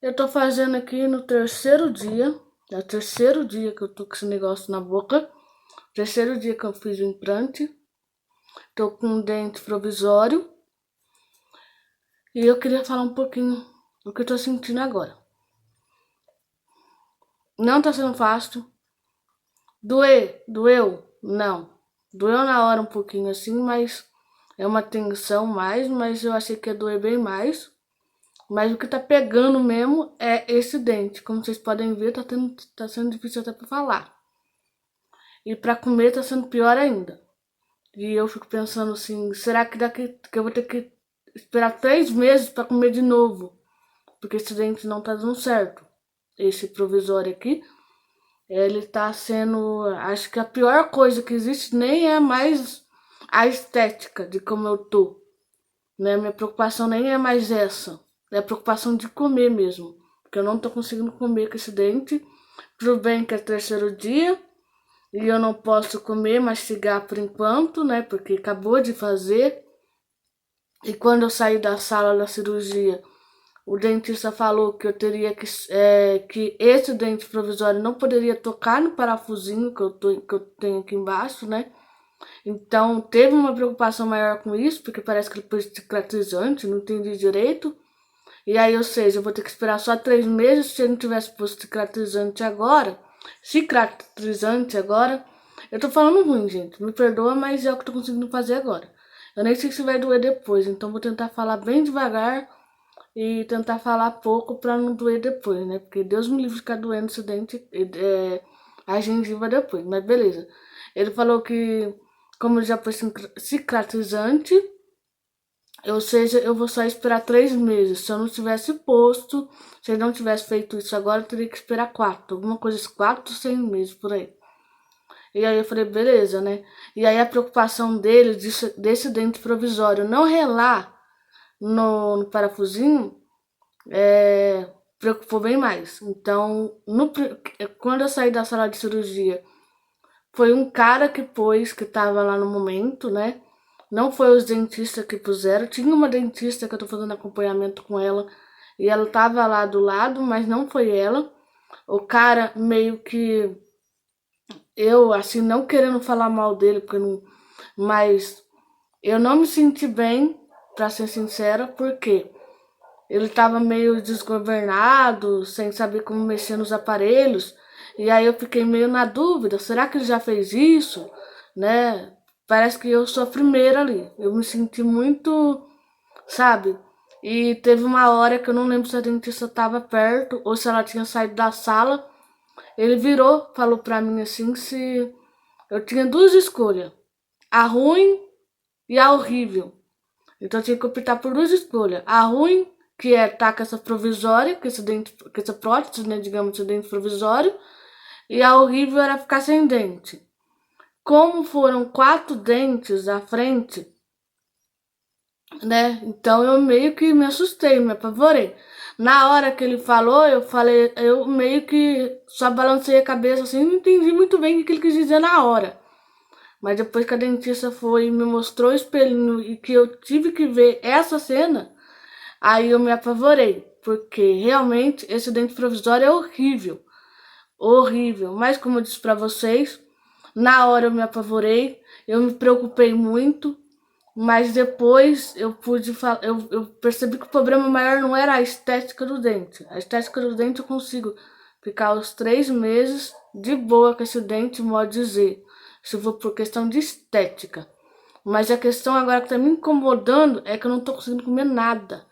Eu tô fazendo aqui no terceiro dia. É o terceiro dia que eu tô com esse negócio na boca. Terceiro dia que eu fiz o implante. Tô com um dente provisório. E eu queria falar um pouquinho do que eu tô sentindo agora. Não tá sendo fácil. Doeu? Não. Doeu na hora um pouquinho assim, mas é uma tensão mais, mas eu achei que ia doer bem mais. Mas o que tá pegando mesmo é esse dente. Como vocês podem ver, tá sendo difícil até pra falar. E pra comer tá sendo pior ainda. E eu fico pensando assim, será que daqui que eu vou ter que esperar 3 meses pra comer de novo? Porque esse dente não tá dando certo. Esse provisório aqui, ele tá sendo, acho que a pior coisa que existe nem é mais a estética de como eu tô, né? Minha preocupação nem é mais essa, é a preocupação de comer mesmo, porque eu não tô conseguindo comer com esse dente. Tudo bem que é terceiro dia, e eu não posso comer, mastigar por enquanto, né? Porque acabou de fazer. E quando eu saí da sala da cirurgia, o dentista falou que eu teria que esse dente provisório não poderia tocar no parafusinho que eu tenho aqui embaixo, né? Então teve uma preocupação maior com isso, porque parece que ele foi cicatrizante, não entendi direito. E aí, ou seja, eu vou ter que esperar só 3 meses. Se ele não tivesse posto cicatrizante agora, eu tô falando ruim, gente, me perdoa, mas é o que eu tô conseguindo fazer agora. Eu nem sei se vai doer depois, então vou tentar falar bem devagar e tentar falar pouco pra não doer depois, né? Porque Deus me livre de ficar doendo esse dente, a gengiva depois, mas beleza. Ele falou que, como já foi cicatrizante, ou seja, eu vou só esperar 3 meses. Se eu não tivesse posto, se ele não tivesse feito isso agora, eu teria que esperar 4. Alguma coisa, 4, 6 meses por aí. E aí eu falei, beleza, né? E aí a preocupação dele, desse dente provisório, não relar no parafusinho, preocupou bem mais. Então, quando eu saí da sala de cirurgia, foi um cara que pôs, que tava lá no momento, né? Não foi os dentistas que puseram. Tinha uma dentista que eu tô fazendo acompanhamento com ela. E ela tava lá do lado, mas não foi ela. O cara meio que. Eu, assim, não querendo falar mal dele, porque não. Mas eu não me senti bem, pra ser sincera, porque ele tava meio desgovernado, sem saber como mexer nos aparelhos. E aí eu fiquei meio na dúvida, será que ele já fez isso, né? Parece que eu sou a primeira ali. Eu me senti muito, sabe? E teve uma hora que eu não lembro se a dentista estava perto ou se ela tinha saído da sala. Ele virou, falou pra mim assim se eu tinha duas escolhas, a ruim e a horrível. Então eu tinha que optar por duas escolhas. A ruim, que é estar com essa provisória, com essa prótese, né, digamos, esse dente provisório, e a horrível era ficar sem dente. Como foram 4 dentes à frente, né? Então eu meio que me assustei, me apavorei. Na hora que ele falou, eu meio que só balancei a cabeça assim, não entendi muito bem o que ele quis dizer na hora. Mas depois que a dentista foi e me mostrou o espelhinho e que eu tive que ver essa cena, aí eu me apavorei, porque realmente esse dente provisório é horrível, horrível. Mas como eu disse pra vocês, na hora eu me apavorei, eu me preocupei muito, mas depois eu percebi que o problema maior não era a estética do dente. A estética do dente eu consigo ficar os 3 meses de boa com esse dente, modo dizer, se for por questão de estética. Mas a questão agora que tá me incomodando é que eu não tô conseguindo comer nada.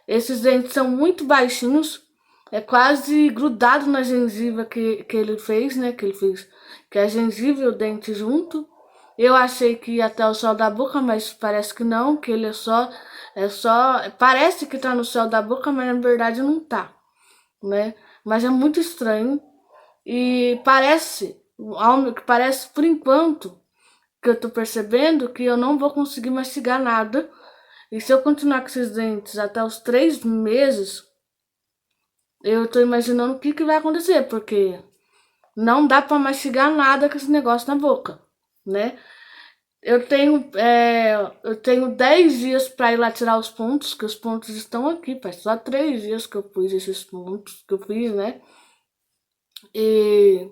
Esses dentes são muito baixinhos, é quase grudado na gengiva que ele fez, né? Que ele fez, que é a gengiva e o dente junto. Eu achei que ia até o céu da boca, mas parece que não, que ele parece que tá no céu da boca, mas na verdade não tá, né? Mas é muito estranho e ao que parece por enquanto, que eu tô percebendo que eu não vou conseguir mastigar nada. E se eu continuar com esses dentes até os 3 meses, eu tô imaginando o que que vai acontecer, porque não dá pra mastigar nada com esse negócio na boca, né? eu tenho 10 dias para ir lá tirar os pontos, que os pontos estão aqui, faz só 3 dias que eu pus esses pontos, que eu fiz, né? E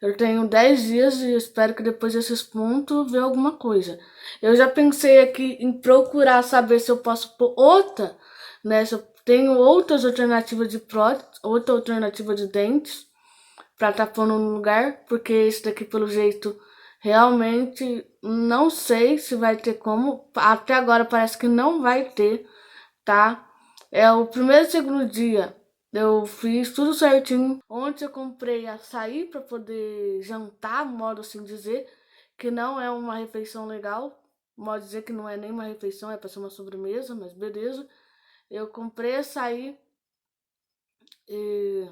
eu tenho 10 dias e espero que depois desses pontos ver alguma coisa. Eu já pensei aqui em procurar saber se eu posso pôr outra, né? Se eu tenho outras alternativas de prótese, outra alternativa de dentes para estar pondo no lugar, porque esse daqui, pelo jeito, realmente não sei se vai ter como. Até agora parece que não vai ter, tá? É o primeiro e segundo dia. Eu fiz tudo certinho. Ontem eu comprei açaí para poder jantar, modo assim dizer, que não é uma refeição legal. Modo dizer que não é nem uma refeição, é para ser uma sobremesa, mas beleza. Eu comprei açaí e,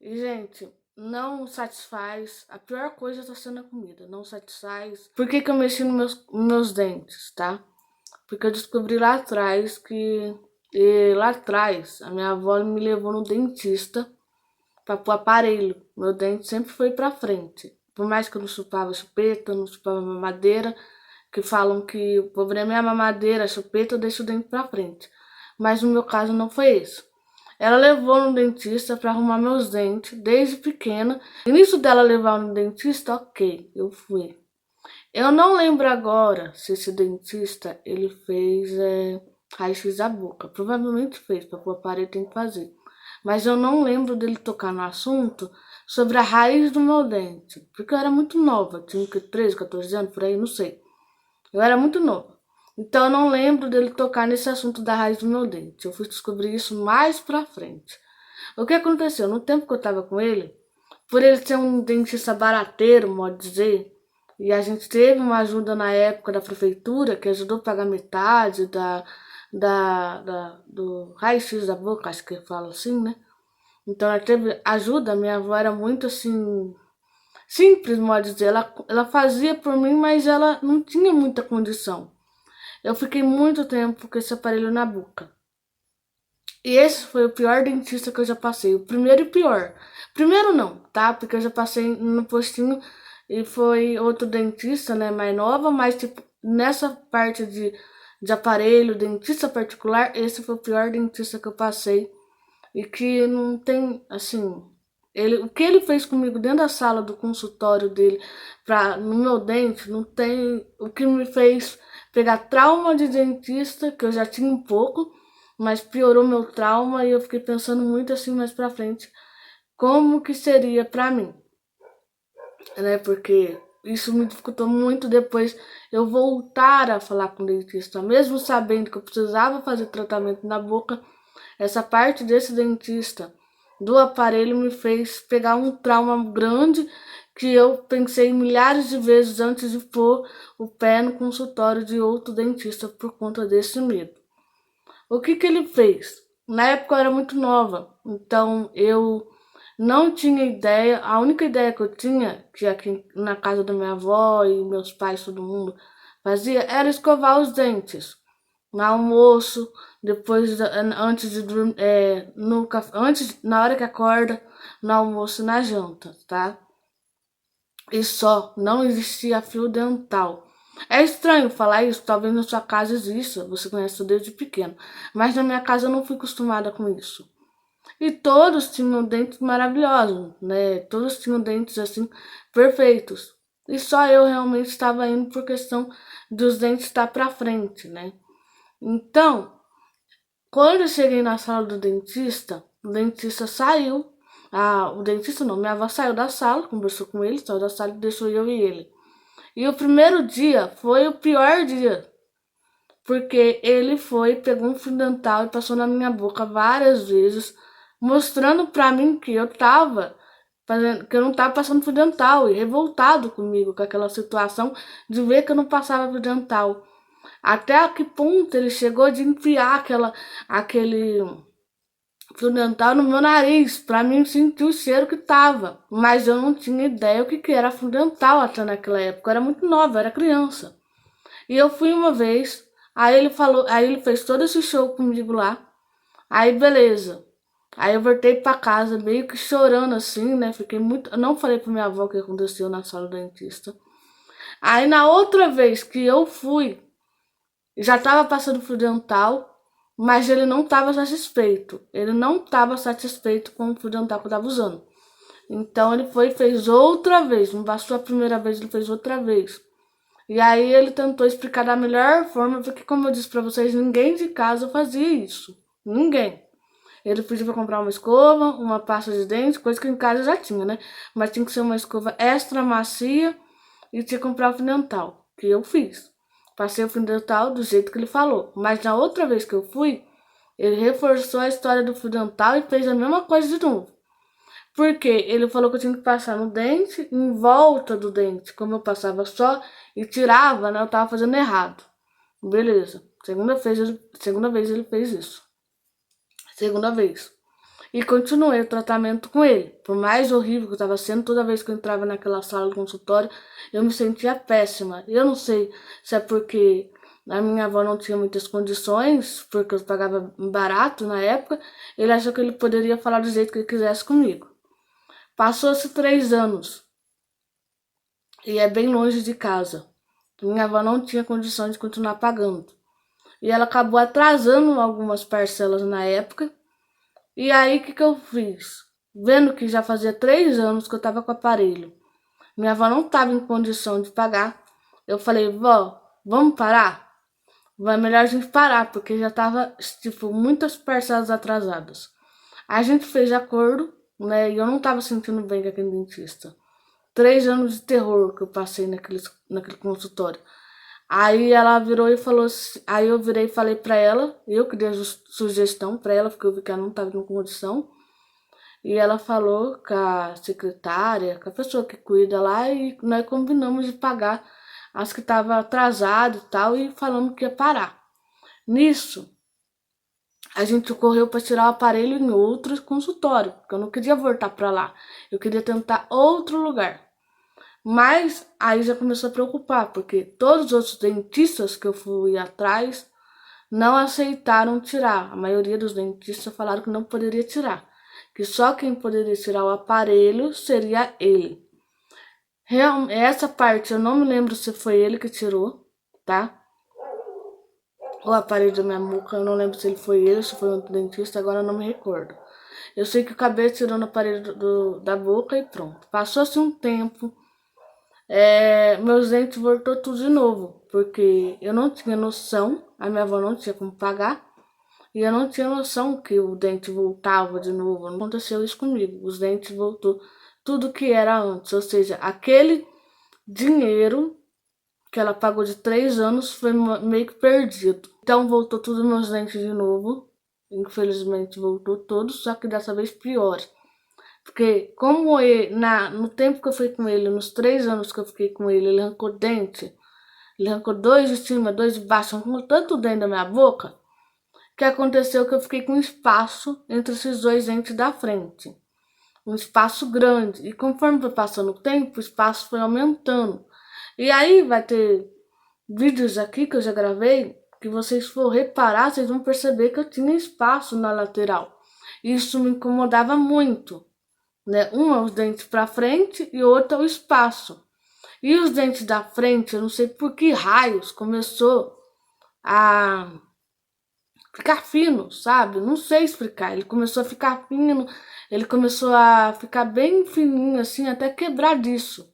gente, não satisfaz. A pior coisa tá sendo a comida, não satisfaz. Por que que eu mexi nos meus dentes, tá? Porque eu descobri lá atrás lá atrás, a minha avó me levou no dentista para pôr aparelho. Meu dente sempre foi para frente. Por mais que eu não chupava chupeta, não chupava mamadeira, que falam que o problema é a mamadeira, a chupeta deixa o dente para frente. Mas no meu caso não foi isso. Ela levou no dentista para arrumar meus dentes desde pequena. E nisso dela levar no dentista, ok, eu fui. Eu não lembro agora se esse dentista ele fez raio-x da boca. Provavelmente fez, para o aparelho tem que fazer. Mas eu não lembro dele tocar no assunto sobre a raiz do meu dente. Porque eu era muito nova, tinha 13, 14 anos, por aí, não sei. Eu era muito nova. Então eu não lembro dele tocar nesse assunto da raiz do meu dente. Eu fui descobrir isso mais pra frente. O que aconteceu? No tempo que eu tava com ele, por ele ser um dentista barateiro, modo dizer, e a gente teve uma ajuda na época da prefeitura, que ajudou a pagar metade do raio-x da boca, acho que fala assim, né? Então ela teve ajuda, minha avó era muito assim, simples, modo dizer. Ela fazia por mim, mas ela não tinha muita condição. Eu fiquei muito tempo com esse aparelho na boca. E esse foi o pior dentista que eu já passei. O primeiro e pior. Primeiro não, tá? Porque eu já passei no postinho e foi outro dentista, né? Mais nova, mas tipo, nessa parte de aparelho, dentista particular, esse foi o pior dentista que eu passei. E que não tem, assim, o que ele fez comigo dentro da sala do consultório dele, no meu dente, não tem o que me fez pegar trauma de dentista, que eu já tinha um pouco, mas piorou meu trauma e eu fiquei pensando muito assim mais pra frente, como que seria pra mim, né? Porque isso me dificultou muito depois eu voltar a falar com o dentista, mesmo sabendo que eu precisava fazer tratamento na boca. Essa parte desse dentista do aparelho me fez pegar um trauma grande que eu pensei milhares de vezes antes de pôr o pé no consultório de outro dentista por conta desse medo. O que que ele fez? Na época eu era muito nova, então eu não tinha ideia. A única ideia que eu tinha, que aqui na casa da minha avó e meus pais, todo mundo fazia, era escovar os dentes no almoço, depois antes de dormir, antes, na hora que acorda, no almoço e na janta, tá? E só, não existia fio dental. É estranho falar isso, talvez na sua casa exista, você conhece isso desde pequeno, mas na minha casa eu não fui acostumada com isso. E todos tinham dentes maravilhosos, né? Todos tinham dentes assim perfeitos. E só eu realmente estava indo por questão dos dentes estar para frente, né? Então, quando eu cheguei na sala do dentista, o dentista saiu. Ah, o dentista não, minha avó saiu da sala, conversou com ele, saiu da sala e deixou eu e ele. E o primeiro dia foi o pior dia, porque ele foi, pegou um fio dental e passou na minha boca várias vezes, mostrando pra mim que eu tava fazendo, que eu não tava passando fio dental, e revoltado comigo com aquela situação de ver que eu não passava fio dental. Até a que ponto ele chegou de enfiar aquele fio dental no meu nariz, pra mim sentir o cheiro que tava. Mas eu não tinha ideia o que que era fio dental até naquela época. Eu era muito nova, eu era criança. E eu fui uma vez, aí ele fez todo esse show comigo lá. Aí beleza. Aí eu voltei pra casa meio que chorando assim, né? Fiquei muito. Eu não falei pra minha avó o que aconteceu na sala do dentista. Aí na outra vez que eu fui, já estava passando fio dental, mas ele não estava satisfeito. Ele não estava satisfeito com o fio dental que eu estava usando. Então ele foi e fez outra vez. Não bastou a primeira vez, ele fez outra vez. E aí ele tentou explicar da melhor forma, porque como eu disse pra vocês, ninguém de casa fazia isso. Ninguém. Ele pediu pra comprar uma escova, uma pasta de dente, coisa que em casa já tinha, né? Mas tinha que ser uma escova extra macia e tinha que comprar o fio dental, que eu fiz. Passei o fio dental do jeito que ele falou. Mas na outra vez que eu fui, ele reforçou a história do fio dental e fez a mesma coisa de novo. Porque ele falou que eu tinha que passar no dente, em volta do dente. Como eu passava só e tirava, né? Eu tava fazendo errado. Beleza. Segunda vez ele fez isso. Segunda vez. E continuei o tratamento com ele. Por mais horrível que estava sendo, toda vez que eu entrava naquela sala do consultório, eu me sentia péssima. Eu não sei se é porque a minha avó não tinha muitas condições, porque eu pagava barato na época. Ele achou que ele poderia falar do jeito que ele quisesse comigo. Passou-se 3 anos e é bem longe de casa. Minha avó não tinha condição de continuar pagando. E ela acabou atrasando algumas parcelas na época. E aí, o que eu fiz? Vendo que já fazia 3 anos que eu estava com o aparelho. Minha avó não estava em condição de pagar. Eu falei, vó, vamos parar? Vai melhor a gente parar, porque já estava, tipo, muitas parcelas atrasadas. A gente fez acordo, né? E eu não estava sentindo bem com aquele dentista. 3 anos de terror que eu passei naquele consultório. Aí ela virou e falou assim, aí eu virei e falei pra ela, eu que dei a sugestão pra ela, porque eu vi que ela não estava em condição. E ela falou com a secretária, com a pessoa que cuida lá, e nós combinamos de pagar as que estavam atrasadas e tal, e falando que ia parar. Nisso, a gente correu para tirar o aparelho em outro consultório, porque eu não queria voltar para lá. Eu queria tentar outro lugar. Mas aí já começou a preocupar, porque todos os outros dentistas que eu fui atrás não aceitaram tirar. A maioria dos dentistas falaram que não poderia tirar, que só quem poderia tirar o aparelho seria ele. Essa parte eu não me lembro se foi ele que tirou, tá? O aparelho da minha boca, eu não lembro se ele foi ele, se foi outro dentista, agora eu não me recordo. Eu sei que eu acabei tirando o aparelho da boca e pronto. Passou-se um tempo, meus dentes voltou tudo de novo, porque eu não tinha noção, a minha avó não tinha como pagar, e eu não tinha noção que o dente voltava de novo. Não aconteceu isso comigo, os dentes voltou tudo que era antes, ou seja, aquele dinheiro que ela pagou de 3 anos foi meio que perdido. Então voltou tudo meus dentes de novo, infelizmente voltou todos, só que dessa vez pior. Porque como no tempo que eu fui com ele, nos 3 anos que eu fiquei com ele arrancou dente. Ele arrancou 2 de cima, 2 de baixo, arrancou tanto dente da minha boca, que aconteceu que eu fiquei com um espaço entre esses 2 dentes da frente. Um espaço grande. E conforme foi passando o tempo, o espaço foi aumentando. E aí vai ter vídeos aqui que eu já gravei, que vocês for reparar, vocês vão perceber que eu tinha espaço na lateral. Isso me incomodava muito, né? Um é os dentes para frente e o outro é o espaço. E os dentes da frente, eu não sei por que raios, começou a ficar fino, sabe? Não sei explicar. Ele começou a ficar fino, ele começou a ficar bem fininho, assim, até quebradiço.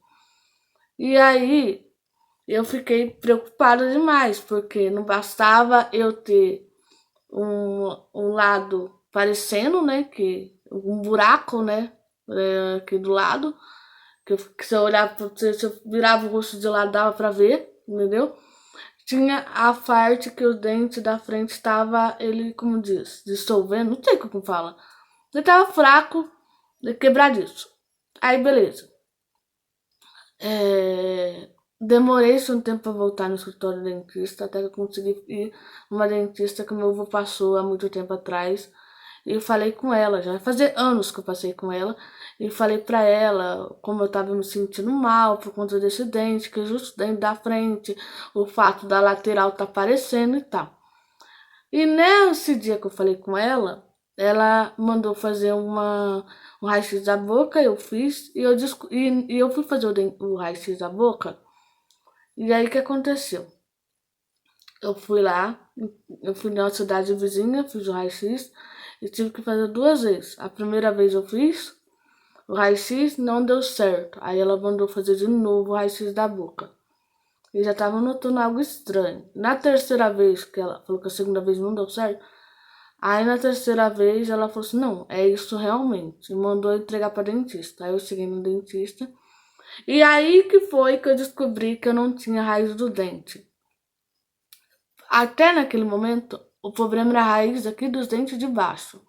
E aí eu fiquei preocupada demais, porque não bastava eu ter um lado parecendo, né, que um buraco, né, aqui do lado, que se eu olhar, se eu virava o rosto de lado dava pra ver, entendeu? Tinha a parte que o dente da frente estava, ele, como diz, dissolvendo, não sei como fala. Ele tava fraco, quebradiço. Aí, beleza. Demorei um tempo para voltar no escritório do dentista, até que eu consegui ir numa dentista que meu avô passou há muito tempo atrás. E eu falei com ela, já vai fazer anos que eu passei com ela, e falei pra ela como eu tava me sentindo mal por conta desse dente, que é justo o dente da frente, o fato da lateral tá aparecendo e tal. E nesse dia que eu falei com ela mandou fazer um raio-x da boca, eu fiz, e eu fui fazer o raio-x da boca. E aí o que aconteceu? Eu fui lá, eu fui na cidade vizinha, fiz o raio-x e tive que fazer 2 vezes. A primeira vez eu fiz o raio-x, não deu certo. Aí ela mandou fazer de novo o raio-x da boca. E já tava notando algo estranho. Na terceira vez, que ela falou que a segunda vez não deu certo, aí na terceira vez ela falou assim, não, é isso realmente. E mandou entregar pra dentista. Aí eu cheguei no dentista. E aí que foi que eu descobri que eu não tinha raiz do dente. Até naquele momento, o problema era a raiz aqui dos dentes de baixo.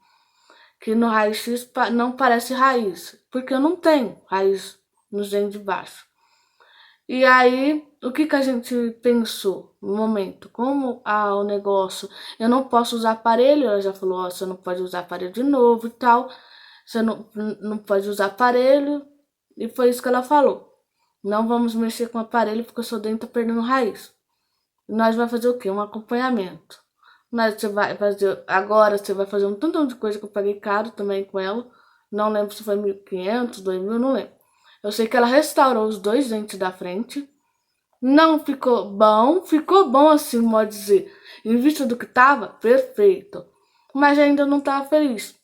Que no raio-x não parece raiz. Porque eu não tenho raiz nos dentes de baixo. E aí, o que que a gente pensou no momento? Como o negócio, eu não posso usar aparelho, ela já falou, ó, você não pode usar aparelho de novo e tal, você não pode usar aparelho, e foi isso que ela falou. Não vamos mexer com aparelho porque o seu dente tá perdendo raiz. Nós vai fazer o quê? Um acompanhamento. Você vai fazer, agora você vai fazer um tantão de coisa que eu paguei caro também com ela. Não lembro se foi 1.500, 2.000, não lembro. Eu sei que ela restaurou os 2 dentes da frente. Não ficou bom assim, pode dizer. Em vista do que tava, perfeito. Mas ainda não tava feliz.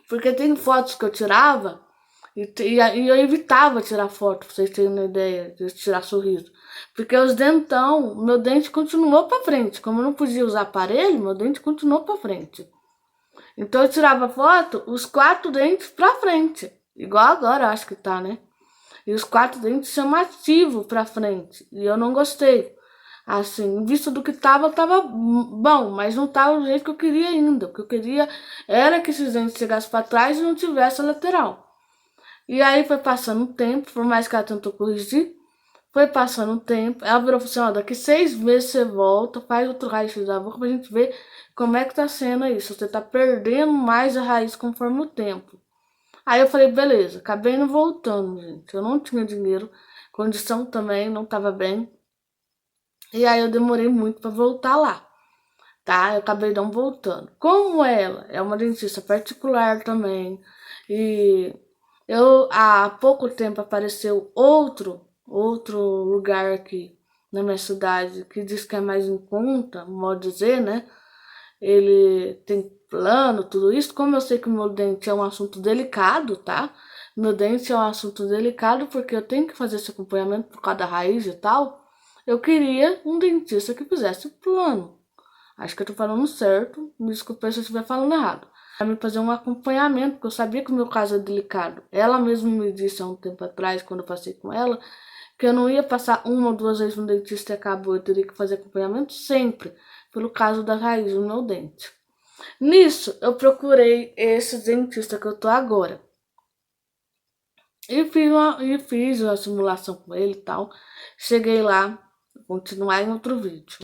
Porque tem fotos que eu tirava e eu evitava tirar foto, pra vocês terem uma ideia, de tirar sorriso. Porque os dentão, meu dente continuou pra frente. Como eu não podia usar aparelho, meu dente continuou pra frente. Então eu tirava foto, os 4 dentes pra frente. Igual agora, eu acho que tá, né? E os 4 dentes chamativos pra frente. E eu não gostei. Assim, visto do que tava bom, mas não tava do jeito que eu queria ainda. O que eu queria era que esses dentes chegassem pra trás e não tivesse a lateral. E aí foi passando o tempo, por mais que ela tentou corrigir, foi passando o tempo. Ela virou assim, ó, daqui 6 meses você volta, faz outro raio-x da boca pra gente ver como é que tá sendo isso. Você tá perdendo mais a raiz conforme o tempo. Aí eu falei, beleza, acabei não voltando, gente. Eu não tinha dinheiro, condição também não tava bem. E aí eu demorei muito pra voltar lá, tá? Eu acabei não voltando. Como ela é uma dentista particular também, e há pouco tempo apareceu outro lugar aqui na minha cidade que diz que é mais em conta, modo dizer, né? Ele tem plano, tudo isso. Como eu sei que o meu dente é um assunto delicado, tá? Meu dente é um assunto delicado porque eu tenho que fazer esse acompanhamento por causa da raiz e tal. Eu queria um dentista que fizesse plano. Acho que eu tô falando certo. Me desculpe se eu estiver falando errado. Pra me fazer um acompanhamento, porque eu sabia que o meu caso é delicado. Ela mesma me disse há um tempo atrás, quando eu passei com ela, que eu não ia passar 1 ou 2 vezes no dentista e acabou. Eu teria que fazer acompanhamento sempre, pelo caso da raiz do meu dente. Nisso, eu procurei esse dentista que eu tô agora. E fiz uma simulação com ele e tal. Cheguei lá, vou continuar em outro vídeo.